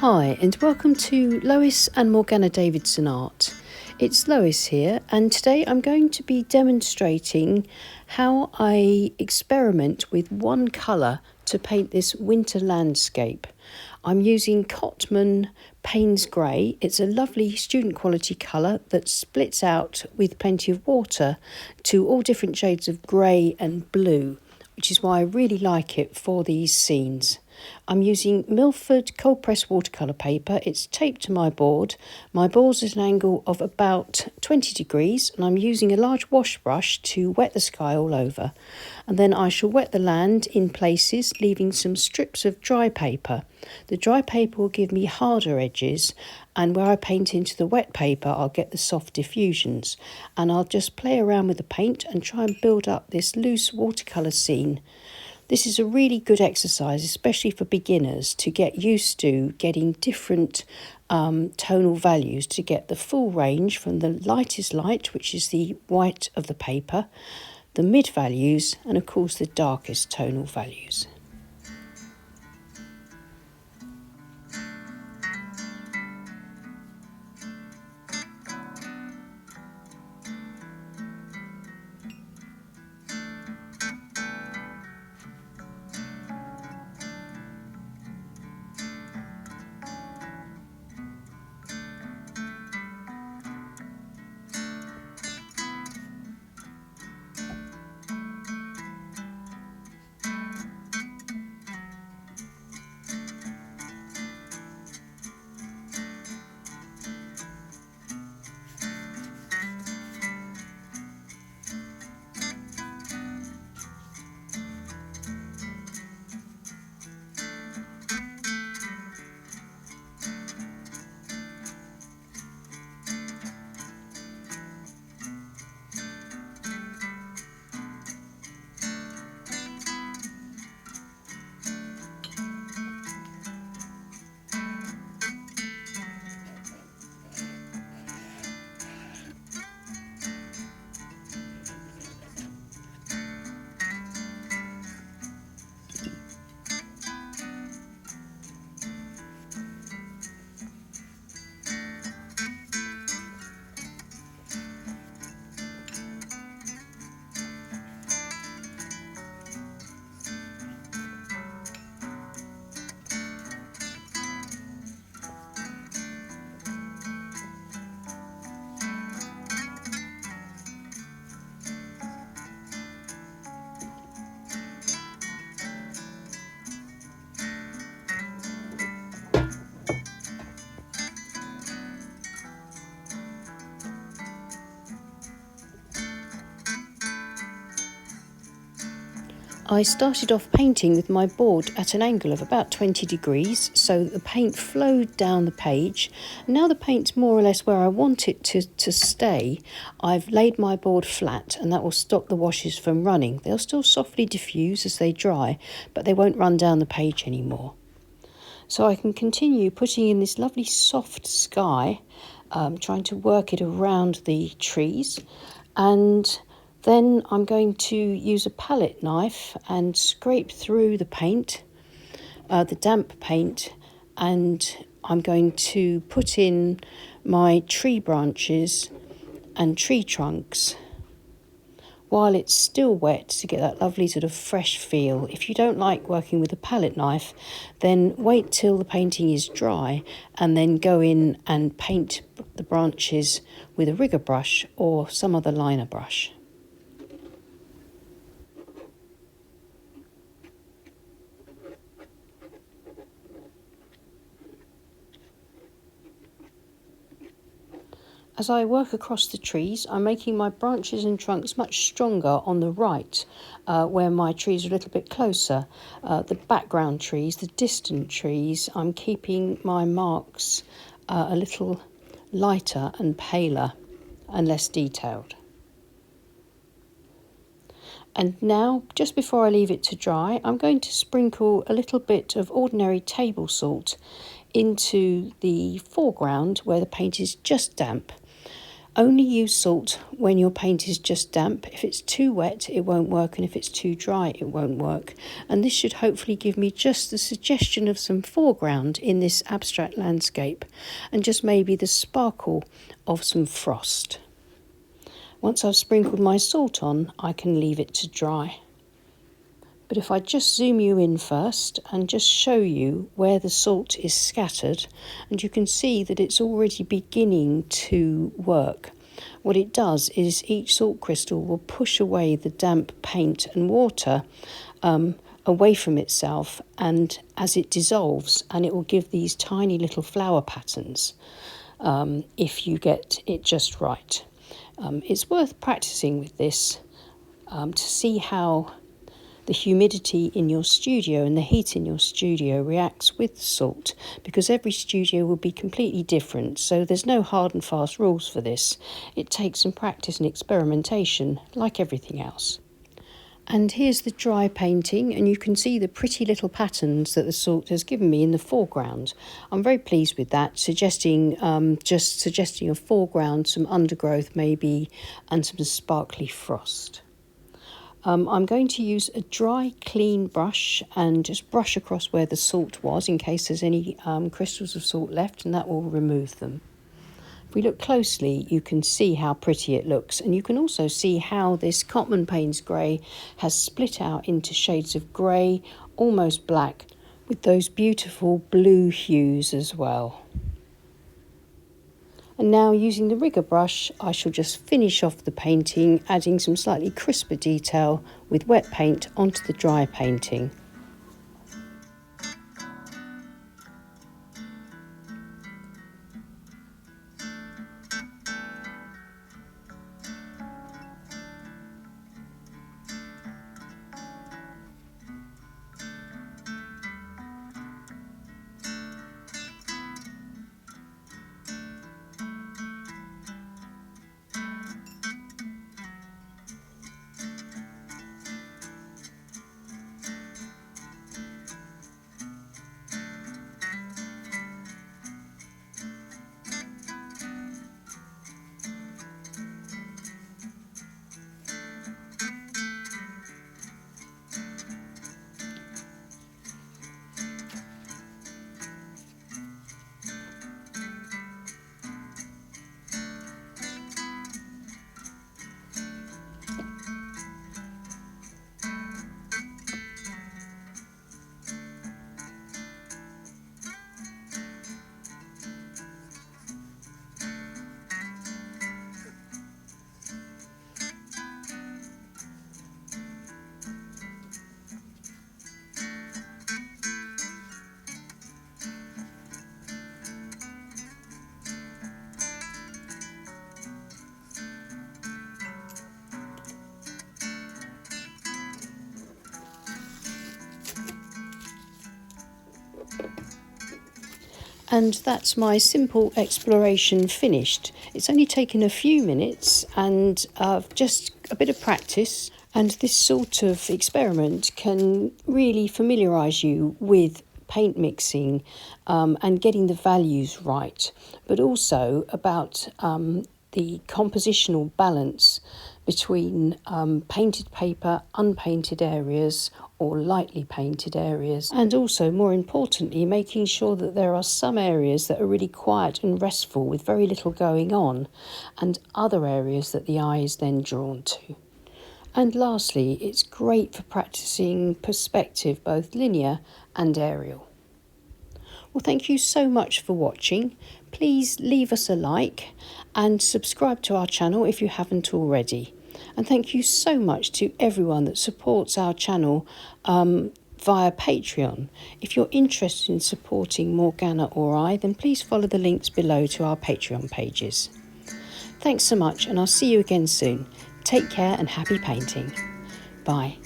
Hi and welcome to Lois and Morgana Davidson Art. It's Lois here, and today I'm going to be demonstrating how I experiment with one colour to paint this winter landscape. I'm using Cotman Payne's Grey. It's a lovely student quality colour that splits out with plenty of water to all different shades of grey and blue, which is why I really like it for these scenes. I'm using Milford cold press watercolour paper. It's taped to my board. My board's at an angle of about 20 degrees, and I'm using a large wash brush to wet the sky all over. And then I shall wet the land in places, leaving some strips of dry paper. The dry paper will give me harder edges, and where I paint into the wet paper I'll get the soft diffusions. And I'll just play around with the paint and try and build up this loose watercolour scene. This is a really good exercise, especially for beginners, to get used to getting different tonal values to get the full range from the lightest light, which is the white of the paper, the mid values, and of course the darkest tonal values. I started off painting with my board at an angle of about 20 degrees, so the paint flowed down the page. Now the paint's more or less where I want it to stay. I've laid my board flat, and that will stop the washes from running. They'll still softly diffuse as they dry, but they won't run down the page anymore. So I can continue putting in this lovely soft sky, trying to work it around the trees, and then I'm going to use a palette knife and scrape through the paint, the damp paint, and I'm going to put in my tree branches and tree trunks while it's still wet to get that lovely sort of fresh feel. If you don't like working with a palette knife, then wait till the painting is dry and then go in and paint the branches with a rigger brush or some other liner brush. As I work across the trees, I'm making my branches and trunks much stronger on the right, where my trees are a little bit closer. The background trees, the distant trees, I'm keeping my marks a little lighter and paler and less detailed. And now, just before I leave it to dry, I'm going to sprinkle a little bit of ordinary table salt into the foreground where the paint is just damp. Only use salt when your paint is just damp. If it's too wet, it won't work, and if it's too dry, it won't work. And this should hopefully give me just the suggestion of some foreground in this abstract landscape, and just maybe the sparkle of some frost. Once I've sprinkled my salt on, I can leave it to dry. But if I just zoom you in first and just show you where the salt is scattered, and you can see that it's already beginning to work. What it does is each salt crystal will push away the damp paint and water away from itself, and as it dissolves, and it will give these tiny little flower patterns if you get it just right. It's worth practicing with this to see how the humidity in your studio and the heat in your studio reacts with the salt, because every studio will be completely different, so there's no hard and fast rules for this. It takes some practice and experimentation, like everything else. And here's the dry painting, and you can see the pretty little patterns that the salt has given me in the foreground. I'm very pleased with that, suggesting a foreground, some undergrowth maybe, and some sparkly frost. I'm going to use a dry, clean brush and just brush across where the salt was in case there's any crystals of salt left, and that will remove them. If we look closely, you can see how pretty it looks, and you can also see how this Cotman Payne's grey has split out into shades of grey, almost black, with those beautiful blue hues as well. And now, using the rigger brush, I shall just finish off the painting, adding some slightly crisper detail with wet paint onto the dry painting. And that's my simple exploration finished. It's only taken a few minutes and just a bit of practice, and this sort of experiment can really familiarise you with paint mixing and getting the values right, but also about the compositional balance between painted paper, unpainted areas, or lightly painted areas, and also, more importantly, making sure that there are some areas that are really quiet and restful with very little going on, and other areas that the eye is then drawn to. And lastly, it's great for practicing perspective, both linear and aerial. Well, thank you so much for watching. Please leave us a like and subscribe to our channel if you haven't already. And thank you so much to everyone that supports our channel via Patreon. If you're interested in supporting Morgana or I, then please follow the links below to our Patreon pages. Thanks so much, and I'll see you again soon. Take care and happy painting. Bye.